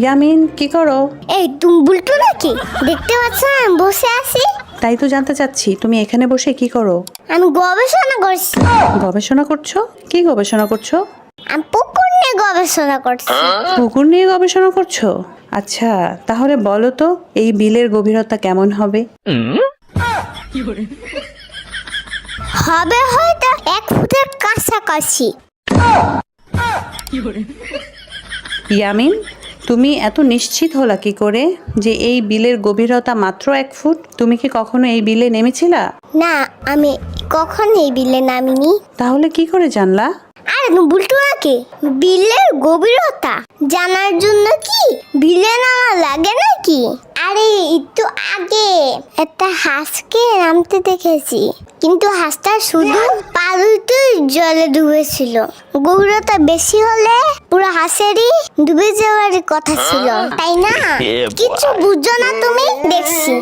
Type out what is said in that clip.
ইয়ামিন, কি করো? এই তুমি বুলটু নাকি? দেখতে পাচ্ছ না আমি বসে আছি? তাই তো জানতে চাচ্ছি, তুমি এখানে বসে কি করো? আমি গবেষণা করছি। গবেষণা করছো? কি গবেষণা করছো? আমি পুকুর নিয়ে গবেষণা করছি। পুকুর নিয়ে গবেষণা করছো? আচ্ছা, তাহলে বলো তো এই বিলের গভীরতা কেমন হবে? হবে হয়তো 1 ফুটের কাছাকাছি। ইয়ামিন, তুমি এত নিশ্চিত হলা কি করে যে এই বিলের গভীরতা মাত্র 1 ফুট? তুমি কি কখনো এই বিলে নেমেছিলা? না, আমি কখন এই বিলে নামিনি। তাহলে কি করে জানলা? আরে তুমি বুলটু নাকি? বিলের গভীরতা জানার জন্য কি বিলে নামা লাগে নাকি? আরে একটু আগে একটা হাঁসকে নামতে দেখেছি, কিন্তু হাঁসটা শুধু পালুতেই জলে ডুবেছিল। গভীরতা বেশি হলে পুরো হাঁসেরই ডুবে যাওয়ার কথা ছিল, তাই না? কিছু বুঝছো না তুমি? দেখছি।